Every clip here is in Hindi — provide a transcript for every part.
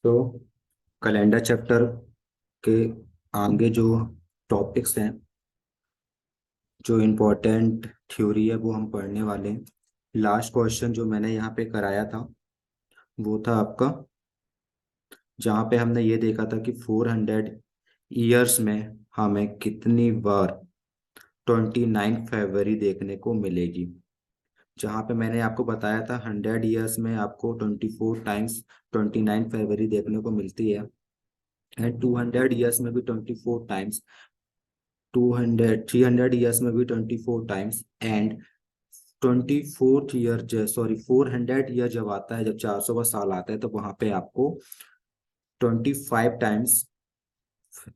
तो कैलेंडर चैप्टर के आगे जो टॉपिक्स हैं, जो इम्पोर्टेंट थ्योरी है वो हम पढ़ने वाले हैं। लास्ट क्वेश्चन जो मैंने यहाँ पे कराया था वो था आपका, जहाँ पे हमने ये देखा था कि 400 ईयर्स में हमें कितनी बार 29 फरवरी देखने को मिलेगी। जहाँ पे मैंने आपको बताया था 100 ईयर्स में आपको 24 टाइम्स 29 फरवरी देखने को मिलती है, एंड 200 ईयर्स में भी 24 टाइम्स, 300 ईयर्स में भी 24 times, and 24th year, sorry 400 year जब आता है, जब 400वां साल आता है, तो वहां पे आपको 25 टाइम्स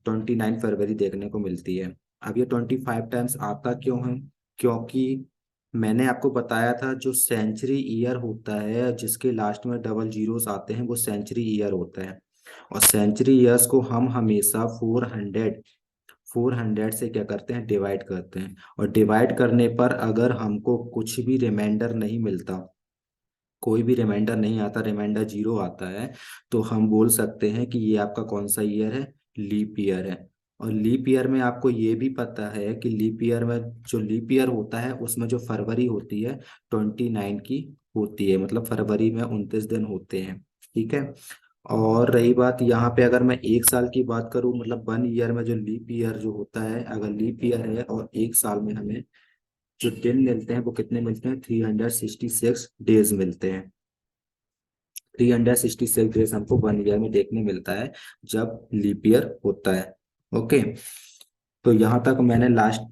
29 फरवरी देखने को मिलती है। अब ये 25 टाइम्स आता क्यों है? क्योंकि मैंने आपको बताया था जो सेंचुरी ईयर होता है जिसके लास्ट में डबल जीरोस आते हैं वो सेंचुरी ईयर होता है। और सेंचुरी ईयर्स को हम हमेशा 400 से क्या करते हैं, डिवाइड करते हैं। और डिवाइड करने पर अगर हमको कुछ भी रिमाइंडर नहीं मिलता, कोई भी रिमाइंडर नहीं आता, रिमाइंडर जीरो आता है, तो हम बोल सकते हैं कि ये आपका कौन सा ईयर है, लीप ईयर है। और लीप ईयर में आपको ये भी पता है कि लीप ईयर में, जो लीप ईयर होता है उसमें जो फरवरी होती है 29 की होती है, मतलब फरवरी में 29 दिन होते हैं। ठीक है। और रही बात यहाँ पे, अगर मैं एक साल की बात करूँ, मतलब 1 ईयर में जो लीप ईयर जो होता है, अगर लीप ईयर है और एक साल में हमें जो दिन मिलते हैं वो कितने मिलते हैं, 366 डेज मिलते हैं। 366 डेज हमको 1 ईयर में देखने मिलता है जब लीप ईयर होता है। ओके। तो यहाँ तक मैंने लास्ट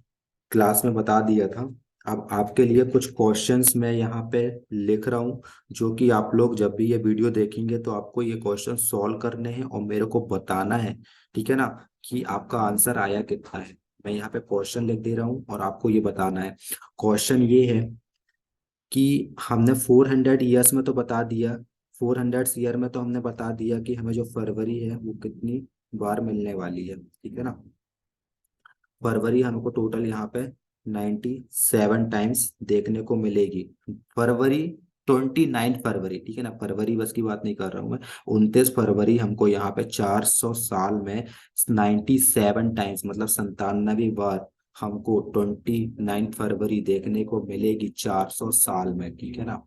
क्लास में बता दिया था। अब आपके लिए कुछ क्वेश्चंस मैं यहाँ पे लिख रहा हूँ, जो कि आप लोग जब भी ये वीडियो देखेंगे तो आपको ये क्वेश्चन सॉल्व करने हैं और मेरे को बताना है, ठीक है ना, कि आपका आंसर आया कितना है। मैं यहाँ पे क्वेश्चन लिख दे रहा हूँ और आपको ये बताना है। क्वेश्चन ये है कि हमने 400 ईयर्स में तो बता दिया, 400 ईयर में तो हमने बता दिया कि हमें जो फरवरी है वो कितनी बार मिलने वाली है, ठीक है ना। फरवरी हमको टोटल यहाँ पे 97 टाइम्स देखने को मिलेगी। फरवरी, 29 फरवरी, ठीक है ना, फरवरी बस की बात नहीं कर रहा हूँ मैं। 29 फरवरी हमको यहाँ पे 400 साल में 97 टाइम्स, मतलब 97 बार हमको 29 फरवरी देखने को मिलेगी 400 साल में, ठीक है ना।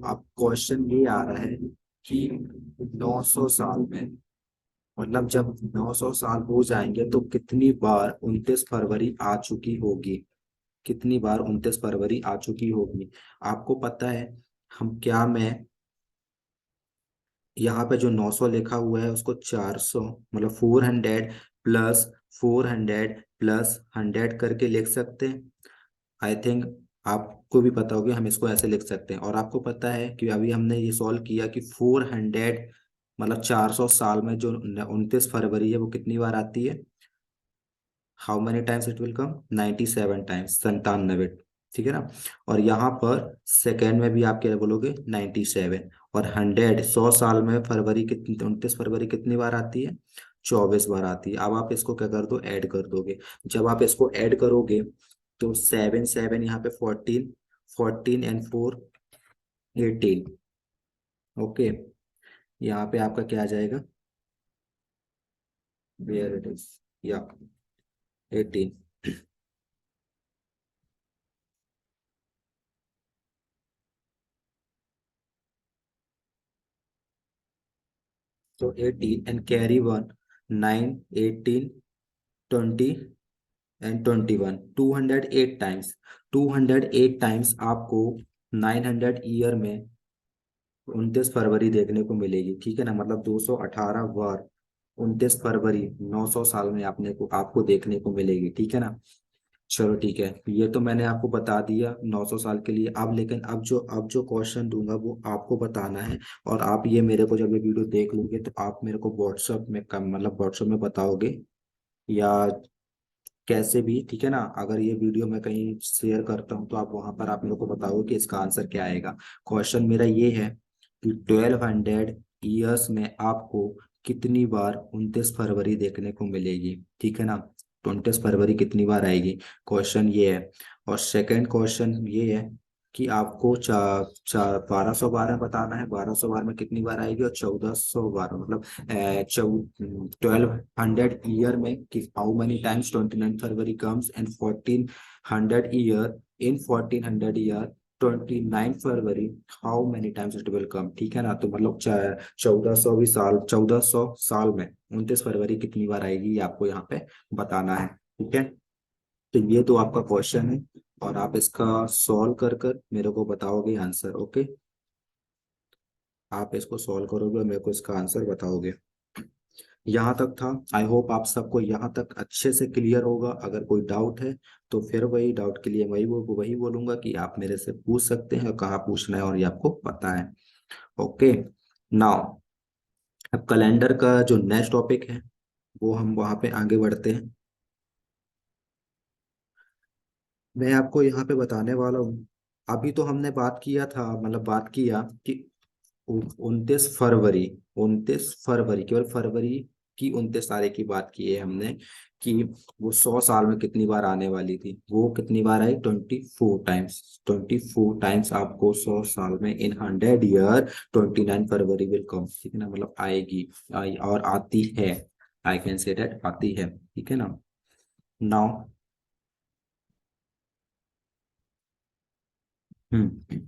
अब क्वेश्चन ये आ रहा है कि 900 साल में, मतलब जब 900 साल हो जाएंगे तो कितनी बार 29 फरवरी आ चुकी होगी, कितनी बार 29 फरवरी आ चुकी होगी। आपको पता है, हम क्या, मैं यहाँ पे जो 900 लिखा हुआ है उसको 400, मतलब 400 प्लस 400 प्लस 100 करके लिख सकते हैं। आई थिंक आपको भी पता होगा, हम इसको ऐसे लिख सकते हैं। और आपको पता है कि अभी हमने ये सॉल्व किया कि 400, मतलब 400 साल में जो 29 फरवरी है वो कितनी बार आती है, how many times it will come, 97 times, 97, ठीक है ना। और यहाँ पर सेकेंड में भी आप क्या बोलोगे, 97। और 100 साल में फरवरी कितनी, 29 फरवरी कितनी बार आती है, 24 बार आती है। अब आप इसको क्या कर दो, ऐड कर दोगे। जब आप इसको ऐड करोगे तो 7 7 यहाँ पे 14, 14 and 4 18। ओके। यहाँ पे आपका क्या आ जाएगा, वेयर इट इज, या 18। तो 18 and carry one, 9, 18, 20 and 21, 208 times. 208 times आपको 900 ईयर में 29 फरवरी देखने को मिलेगी, ठीक है ना, मतलब 218 बार 29 फरवरी 900 साल में आपने को आपको देखने को मिलेगी, ठीक है ना। चलो ठीक है, ये तो मैंने आपको बता दिया 900 साल के लिए। अब लेकिन अब जो क्वेश्चन दूंगा वो आपको बताना है। और आप ये मेरे को जब ये वीडियो देख लोगे तो आप मेरे को व्हाट्सएप में कम, मतलब व्हाट्सएप में बताओगे, या कैसे भी, ठीक है ना। अगर ये वीडियो मैं कहीं शेयर करता हूँ तो आप वहां पर आप मेरे को बताओगे कि इसका आंसर क्या आएगा। क्वेश्चन मेरा ये है कि 1200 ईयर्स में आपको कितनी बार 29 फरवरी देखने को मिलेगी, ठीक है ना। 29 फरवरी कितनी बार आएगी, क्वेश्चन ये है। और सेकंड क्वेश्चन ये है कि आपको 1200 बार बताना है, 1200 बार में कितनी बार आएगी, और 1400 बार मतलब 1200 ईयर में कि how many times 29 February comes, and 1400 year, in 1400 year 29 February how many times it will come. ठीक है ना, तो मतलब 1400 साल में 29 फरवरी कितनी बार आएगी, ये आपको यहाँ पे बताना है। ठीक है, तो ये तो आपका क्वेश्चन है, और आप इसका सॉल्व कर कर मेरे को बताओगे आंसर। ओके, आप इसको सॉल्व करोगे और मेरे को इसका आंसर बताओगे। यहाँ तक था, आई होप आप सबको यहाँ तक अच्छे से क्लियर होगा। अगर कोई डाउट है तो फिर वही डाउट के लिए वही बोलूंगा कि आप मेरे से पूछ सकते हैं, और कहाँ पूछना है और ये आपको पता है। ओके, नाउ अब कैलेंडर का जो नेक्स्ट टॉपिक है वो हम वहाँ पे आगे बढ़ते हैं। मैं आपको यहाँ पे बताने वाला हूँ, अभी तो हमने बात किया था, मतलब बात किया कि 29 फरवरी, 29 फरवरी, केवल फरवरी की 29 तारीख की बात की है हमने, कि वो 100 साल में कितनी बार आने वाली थी। वो कितनी बार आई, 24 टाइम्स। 24 टाइम्स आपको 100 साल में, इन 100 ईयर 29 फरवरी विल कम। ठीक है ना, मतलब आएगी, आई और आती है, आई कैन से दैट आती है। ठीक है ना, नाउ हम्म,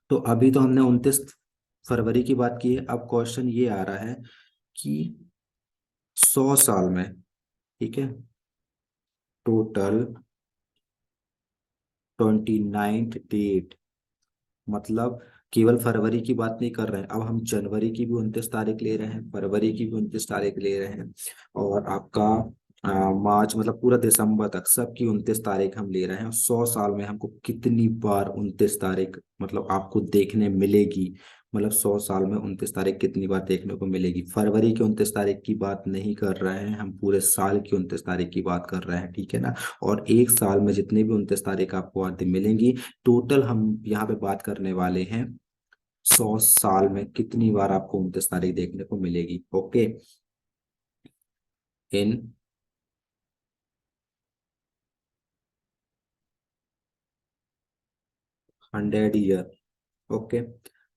तो अभी तो हमने 29 फरवरी की बात की है। अब क्वेश्चन ये आ रहा है कि 100 साल में, ठीक है, टोटल 29th डेट, मतलब केवल फरवरी की बात नहीं कर रहे हैं, अब हम जनवरी की भी 29 तारीख ले रहे हैं, फरवरी की भी 29 तारीख ले रहे हैं, और आपका मार्च मतलब पूरा दिसंबर तक सबकी 29 तारीख हम ले रहे हैं। और 100 साल में हमको कितनी बार 29 तारीख मतलब आपको देखने मिलेगी, मतलब 100 साल में 29 तारीख कितनी बार देखने को मिलेगी। फरवरी की 29 तारीख की बात नहीं कर रहे हैं हम, पूरे साल की 29 तारीख की बात कर रहे हैं। ठीक है ना, और एक साल में जितनी भी 29 तारीख आपको आती मिलेंगी, टोटल हम यहाँ पे बात करने वाले हैं 100 साल में कितनी बार आपको 29 तारीख देखने को मिलेगी। ओके, इन 100 ईयर। ओके,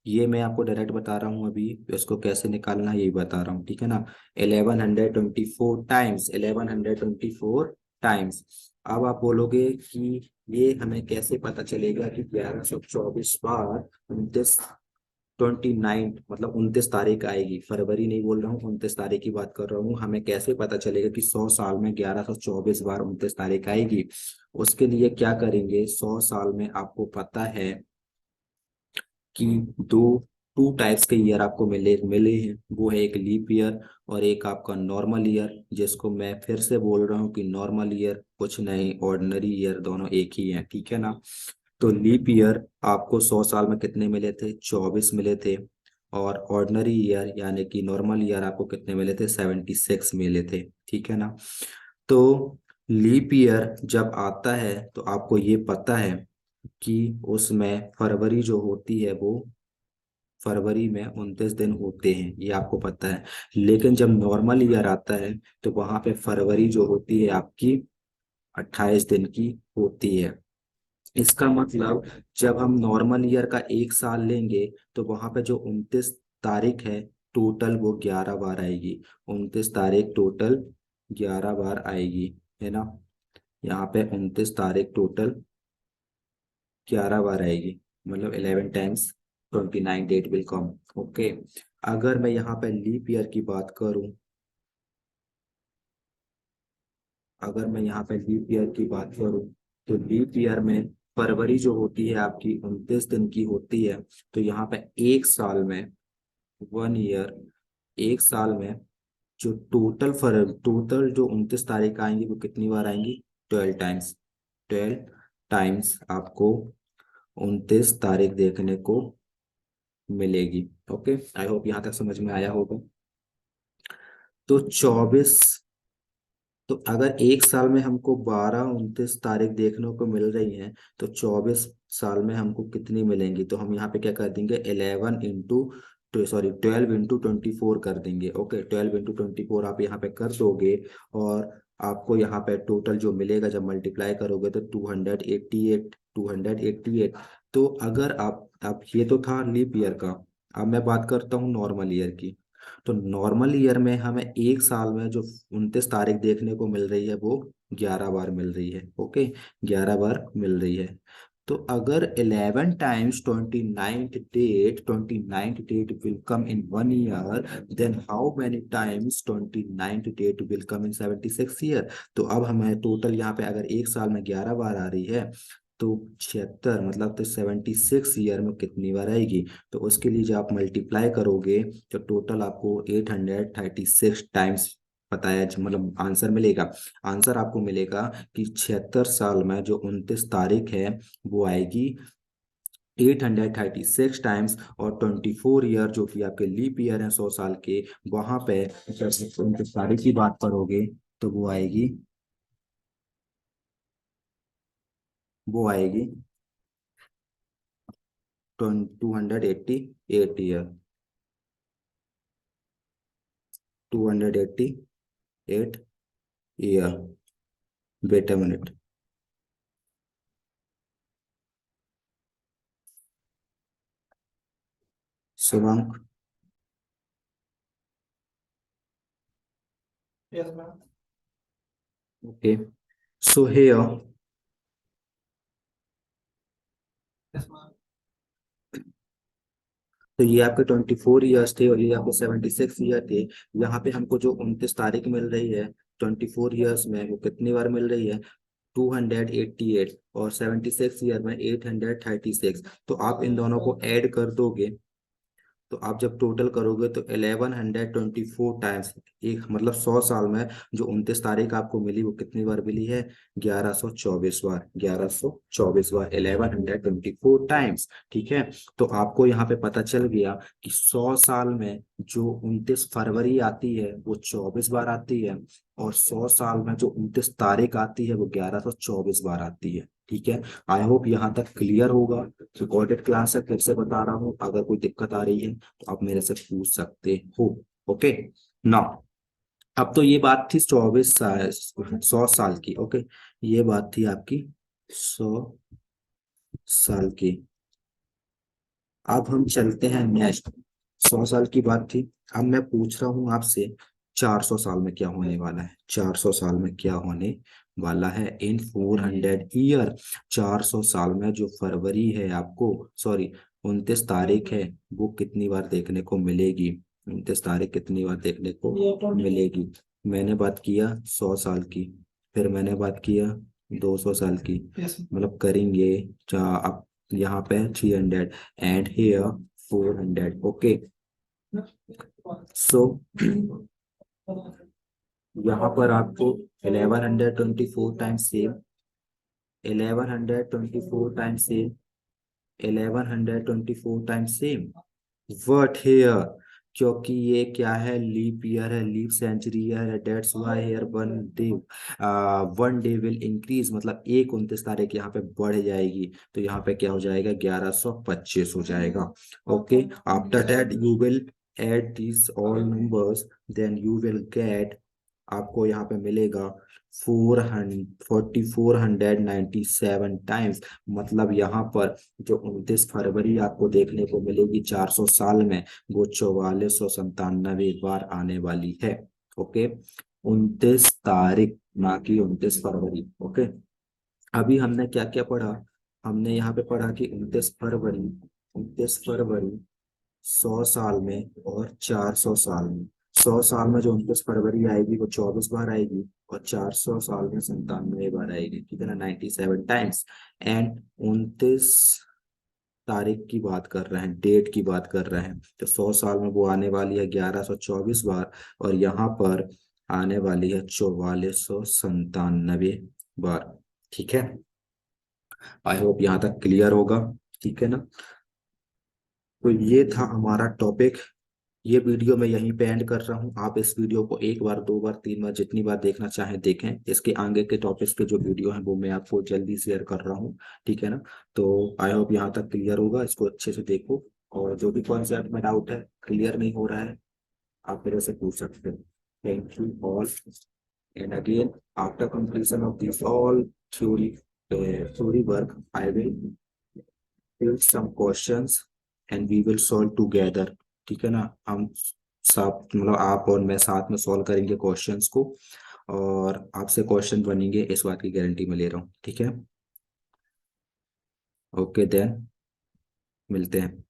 ये मैं आपको डायरेक्ट बता रहा हूँ, अभी इसको कैसे निकालना है यही बता रहा हूँ। ठीक है ना, 1124 टाइम्स, 1124 टाइम्स। अब आप बोलोगे कि ये हमें कैसे पता चलेगा कि 1124 बार 29 मतलब 29 तारीख आएगी। फरवरी नहीं बोल रहा हूँ, 29 तारीख की बात कर रहा हूँ। हमें कैसे पता चलेगा कि 100 साल में 1124 बार 29 तारीख आएगी। उसके लिए क्या करेंगे, 100 साल में आपको पता है कि दो टू टाइप्स के ईयर आपको मिले मिले हैं, वो है एक लीप ईयर और एक आपका नॉर्मल ईयर, जिसको मैं फिर से बोल रहा हूँ कि नॉर्मल ईयर कुछ नहीं, ऑर्डिनरी ईयर दोनों एक ही है। ठीक है ना, तो लीप ईयर आपको 100 साल में कितने मिले थे, 24 मिले थे, और ऑर्डिनरी ईयर यानी कि नॉर्मल ईयर आपको कितने मिले थे, 76 मिले थे। ठीक है ना, तो लीप ईयर जब आता है तो आपको ये पता है कि उसमें फरवरी जो होती है वो फरवरी में 29 दिन होते हैं, ये आपको पता है। लेकिन जब नॉर्मल ईयर आता है तो वहां पे फरवरी जो होती है आपकी 28 दिन की होती है। इसका मतलब जब हम नॉर्मल ईयर का एक साल लेंगे तो वहां पे जो 29 तारीख है टोटल वो 11 बार आएगी। 29 तारीख टोटल 11 बार आएगी, है ना, यहाँ पे 29 तारीख टोटल 11 बार आएगी, मतलब 11 times 29 date will come. Okay, अगर मैं यहाँ पे लीप ईयर की बात करूं, अगर मैं यहाँ पे लीप ईयर की बात करूं तो लीप ईयर में फरवरी जो होती है आपकी 29 दिन की होती है। तो यहाँ पे एक साल में, 1 ईयर, एक साल में जो टोटल जो 29 तारीख आएंगी वो कितनी बार आएंगी, 12 टाइम्स। 12 टाइम्स आपको 29 तारीख देखने को मिलेगी। ओके, आई होप यहाँ तक समझ में आया होगा। तो 24, तो अगर एक साल में हमको 12 29 तारीख देखने को मिल रही है, तो 24 साल में हमको कितनी मिलेंगी, तो हम यहाँ पे क्या कर देंगे, 12 इंटू 24 कर देंगे। ओके, 12 इंटू 24 आप यहाँ पे कर दोगे, और आपको यहाँ पे टोटल जो मिलेगा जब मल्टीप्लाई करोगे तो 288, 288। तो अगर आप ये तो था लीप ईयर का। अब मैं बात करता हूँ नॉर्मल ईयर की। तो नॉर्मल ईयर में हमें एक साल में जो 29 तारीख देखने को मिल रही है वो 11 बार मिल रही है। ओके, 11 बार मिल रही है। तो अगर 11 times 29th date will come in 1 year, then how many times 29th date will come in 76 year? तो अब हमें टोटल यहाँ पे अगर एक साल में 11 बार आ रही है तो 76 मतलब तो 76 ईयर में कितनी बार आएगी? तो उसके लिए जब आप मल्टीप्लाई करोगे तो टोटल आपको 836 टाइम्स बताया मतलब आंसर मिलेगा। आंसर आपको मिलेगा कि 76 साल में जो 29 तारीख है वो आएगी 836 टाइम्स। और 24 ईयर जो कि आपके लीप ईयर है 100 साल के, वहां पे जब 29 तारीख की बात करोगे तो वो आएगी 288 year. 288 year. Wait a minute. Shivank. Okay, so here तो ये आपके 24 ईयर्स थे और ये आपके 76 ईयर थे। यहाँ पे हमको जो 29 तारीख मिल रही है 24 ईयर्स में वो कितनी बार मिल रही है? 288। और 76 ईयर में 836। तो आप इन दोनों को ऐड कर दोगे तो आप जब टोटल करोगे तो 1124 टाइम्स। एक मतलब 100 साल में जो 29 तारीख आपको मिली वो कितनी बार मिली है? 1124 बार। 1124 बार, 1124 टाइम्स। ठीक है। तो आपको यहाँ पे पता चल गया कि 100 साल में जो 29 फरवरी आती है वो 24 बार आती है। और 100 साल में जो 29 तारीख आती है वो 1124 बार आती है। ठीक है। आई होप यहाँ तक क्लियर होगा। रिकॉर्डेड क्लास है, फिर से बता रहा हूँ, अगर कोई दिक्कत आ रही है तो आप मेरे से पूछ सकते हो। ओके। नाउ अब तो ये बात थी 24 साल 100 साल की। ओके, ये बात थी आपकी 100 साल की। अब हम चलते हैं नेक्स्ट। 100 साल की बात थी। अब मैं पूछ रहा हूँ आपसे 400 साल में क्या होने वाला है? 400 साल में क्या होने वाला है इन 400 ईयर? 400 साल में जो फरवरी है आपको, सॉरी 29 तारीख है, वो कितनी बार देखने को मिलेगी? 29 तारीख कितनी बार देखने को मिलेगी? मैंने बात किया 100 साल की, फिर मैंने बात किया 200 साल की, मतलब करेंगे अब यहाँ पे 300 and here 400। okay, so यहाँ पर आपको 1124 times same, 1124 times same, 1124 times same. But here, क्योंकि ये क्या है? लीप ईयर है, लीप सेंचुरी है, dates why here one day will increase, मतलब एक 29 तारीख यहाँ पे बढ़ जाएगी। तो यहाँ पे क्या हो जाएगा? 1125 हो जाएगा। Okay, after that you will add these all numbers, then you will get, आपको यहाँ पे मिलेगा 4497 टाइम्स। मतलब यहाँ पर जो 29 फरवरी आपको देखने को मिलेगी 400 साल में, वो 4497 बार आने वाली है। ओके, 29 तारीख, ना कि 29 फरवरी। ओके, अभी हमने क्या क्या पढ़ा? हमने यहाँ पे पढ़ा कि 29 फरवरी, 29 फरवरी 100 साल में और 400 साल में। 100 साल में जो 29 फरवरी आएगी वो 24 बार आएगी, और 400 साल में 97 बार आएगी। ठीक है ना, 97 टाइम्स। एंड 29 तारीख की बात कर रहे हैं, डेट की बात कर रहे हैं, तो 100 साल में वो आने वाली है 1124 बार। और यहाँ पर आने वाली है 4497 बार। ठीक है। आई होप यहाँ तक क्लियर होगा। ठीक है ना। तो ये था हमारा टॉपिक। ये वीडियो मैं यहीं पे एंड कर रहा हूँ। आप इस वीडियो को एक बार, दो बार, तीन बार, जितनी बार देखना चाहें देखें। इसके आगे के टॉपिक्स के जो वीडियो हैं वो मैं आपको जल्दी शेयर कर रहा हूँ। ठीक है ना। तो आई होप यहाँ तक क्लियर होगा, इसको अच्छे से देखो। और जो भी कॉन्सेप्ट में डाउट है, क्लियर नहीं हो रहा है, आप मेरे से पूछ सकते हैं। Thank you all. And again, after completion of this all theory work, I will build some questions and we will solve together. ठीक है ना, हम सब मतलब आप और मैं साथ में सॉल्व करेंगे क्वेश्चंस को, और आपसे क्वेश्चन बनेंगे, इस बात की गारंटी मैं ले रहा हूँ। ठीक है, ओके देन, मिलते हैं।